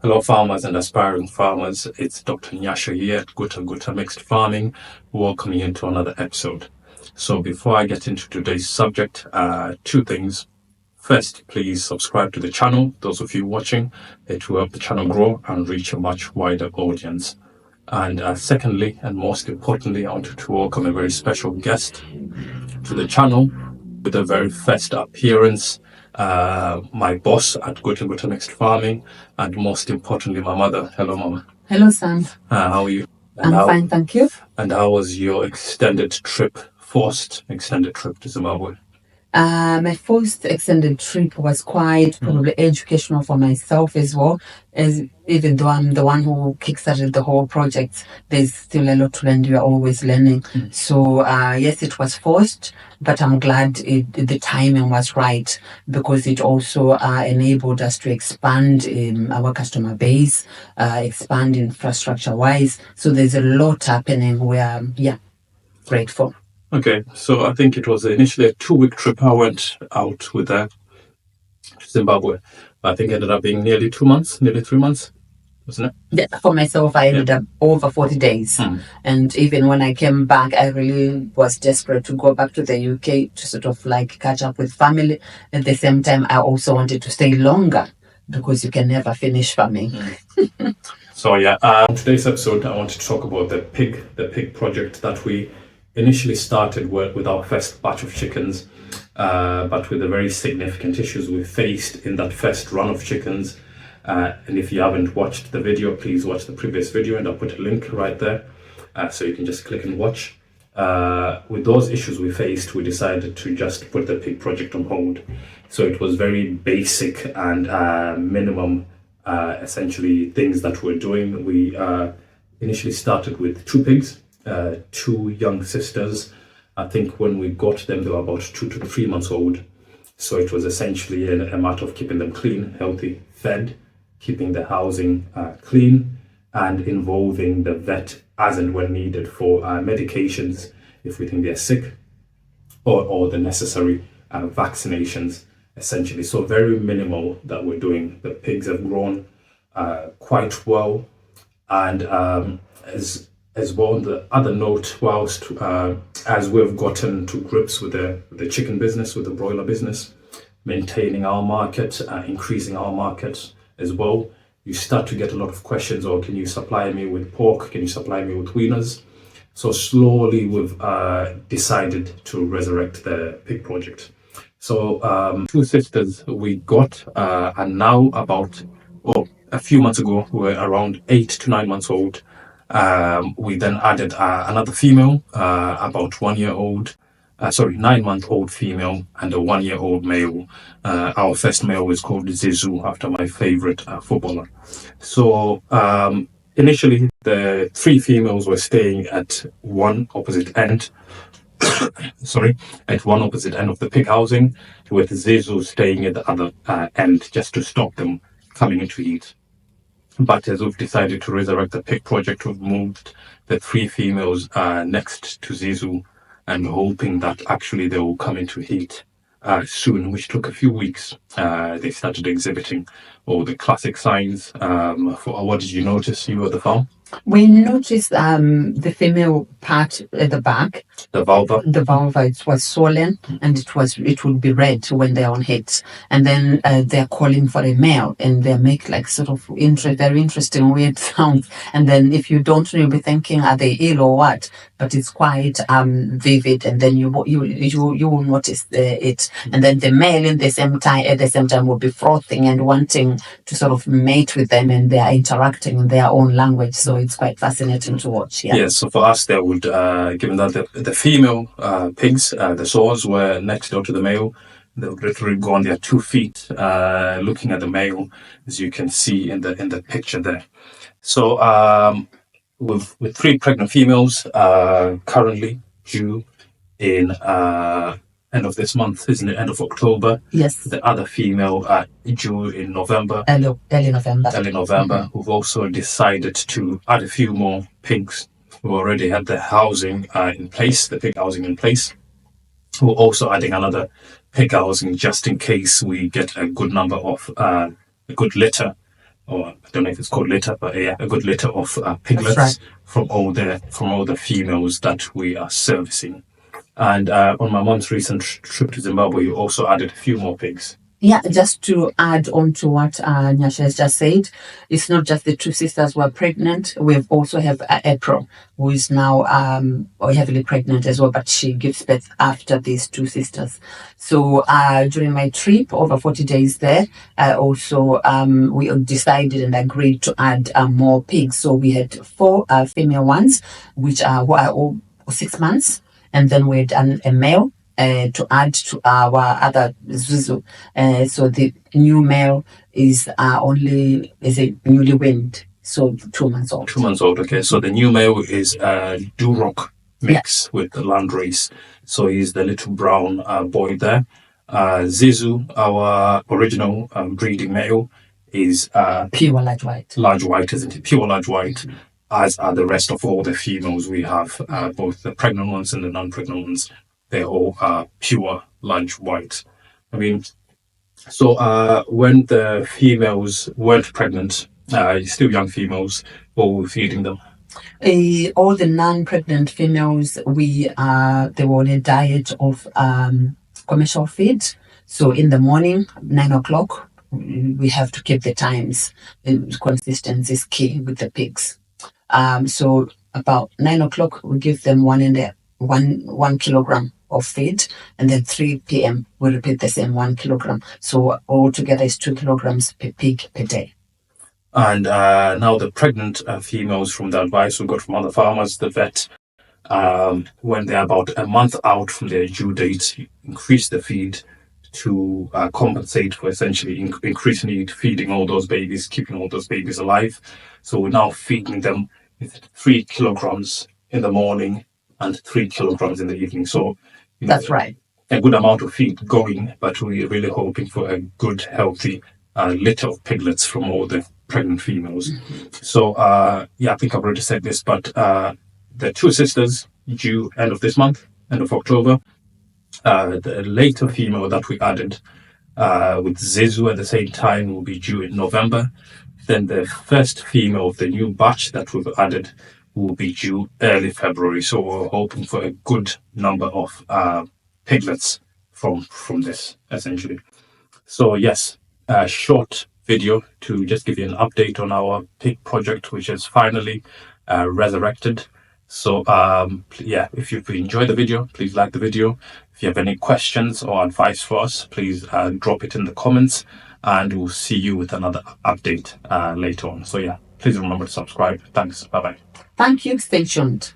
Hello, farmers and aspiring farmers. It's Dr. Nyasha here at Guta-Guta Mixed Farming, welcoming you into another episode. So before I get into today's subject, two things. First, please subscribe to the channel. Those of you watching, it will help the channel grow and reach a much wider audience. And secondly, and most importantly, I wanted to welcome a very special guest to the channel with a very first appearance, my boss at Guta-Guta Mixed Farming, and most importantly, my mother. Hello, Mama. Hello, Sam. How are you? I'm fine, thank you. And how was your forced extended trip to Zimbabwe? My first extended trip was quite probably educational for myself as well, as even though I'm the one who kickstarted the whole project, there's still a lot to learn. You're always learning. So yes, it was forced, but I'm glad the timing was right, because it also enabled us to expand our customer base, expand infrastructure-wise. So there's a lot happening. We are, grateful. Okay, so I think it was initially a 2-week trip. I went out with to Zimbabwe. I think it ended up being nearly 2 months, nearly 3 months, wasn't it? Yeah, for myself, I ended up over 40 days. And even when I came back, I really was desperate to go back to the UK to sort of like catch up with family. At the same time, I also wanted to stay longer, because you can never finish farming. So yeah, in today's episode, I want to talk about the pig project that we initially started with our first batch of chickens, but with the very significant issues we faced in that first run of chickens. And if you haven't watched the video, please watch the previous video, and I'll put a link right there, so you can just click and watch. With those issues we faced, we decided to just put the pig project on hold. So it was very basic and minimum, essentially, things that we're doing. We initially started with 2 pigs, 2 young sisters. I think when we got them, they were about 2 to 3 months old. So it was essentially a matter of keeping them clean, healthy, fed, keeping the housing clean, and involving the vet as and when needed for medications if we think they're sick, or the necessary vaccinations, essentially. So very minimal that we're doing. The pigs have grown quite well, and as well, on the other note, whilst as we've gotten to grips with the chicken business, with the broiler business, maintaining our market, increasing our market as well, you start to get a lot of questions. Or can you supply me with pork? Can you supply me with wieners? So slowly we've decided to resurrect the pig project. So 2 sisters we got are now about, a few months ago, were around 8 to 9 months old. We then added another female, about 1 year old, 9-month-old female, and a 1-year-old male. Our first male is called Zizou, after my favorite footballer. So initially, the 3 females were staying at one opposite end. At one opposite end of the pig housing, with Zizou staying at the other end, just to stop them coming into heat. But as we've decided to resurrect the pig project, we've moved the 3 females next to Zizou, and hoping that actually they will come into heat soon, which took a few weeks. They started exhibiting all the classic signs. What did you notice, you at the farm? We noticed the female part at the back, the vulva. It was swollen, and it would be red when they're on heat. And then they're calling for a male, and they make like sort of very interesting weird sounds. And then if you don't know, you'll be thinking, are they ill or what? But it's quite vivid, and then you will notice it. And then the male at the same time will be frothing and wanting to sort of mate with them, and they are interacting in their own language. So it's quite fascinating to watch. Yeah. So for us, they would, given that the female pigs, the sows were next door to the male, they would literally go on their 2 feet, looking at the male, as you can see in the picture there. So with 3 pregnant females currently due in end of this month, isn't it? End of October. Yes. The other female due in November. Early November. Early November. We've also decided to add a few more pigs. We already had the housing in place, the pig housing in place. We're also adding another pig housing just in case we get a good number of, a good litter or I don't know if it's called litter, but yeah, a good litter of piglets That's right. from all the females that we are servicing. And on my mom's recent trip to Zimbabwe, you also added a few more pigs. Yeah, just to add on to what Nyasha has just said, it's not just the two sisters who are pregnant. We've also have April, who is now heavily pregnant as well, but she gives birth after these two sisters. So during my trip, over 40 days there, also we decided and agreed to add more pigs. So we had four female ones, which are who are all 6 months, and then we had a male to add to our other Zuzu. So the new male is a newly weaned, so 2 months old. 2 months old, okay. So the new male is a Duroc mix with the Landrace. So he's the little brown boy there. Zizu, our original breeding male, is Pure large white. Large white, isn't it? Pure large white, as are the rest of all the females we have, both the pregnant ones and the non-pregnant ones. They're all pure large white. I mean, so when the females weren't pregnant, still young females, what were we feeding them? All the non-pregnant females, they were on a diet of commercial feed. So in the morning, 9 o'clock, we have to keep the times. Consistency is key with the pigs. So about 9 o'clock, we give them 1 kilogram of feed, and then 3 p.m. we repeat the same 1 kilogram. So altogether is 2 kilograms per pig per day. And now the pregnant females, from the advice we got from other farmers, the vet, when they're about a month out from their due date, increase the feed to compensate for essentially increasingly feeding all those babies, keeping all those babies alive. So we're now feeding them with 3 kilograms in the morning and 3 kilograms in the evening. So that's right. A good amount of feed going, but we're really hoping for a good, healthy litter of piglets from all the pregnant females. Mm-hmm. So I think I've already said this, but the two sisters due end of this month, end of October. The later female that we added with Zizu at the same time will be due in November. Then the first female of the new batch that we've added will be due early February. So we're hoping for a good number of piglets from this, essentially. So yes, a short video to just give you an update on our pig project, which is finally resurrected. So if you've enjoyed the video, please like the video. If you have any questions or advice for us, please drop it in the comments, and we'll see you with another update later on. So please remember to subscribe. Thanks. Bye-bye. Thank you. Stay tuned.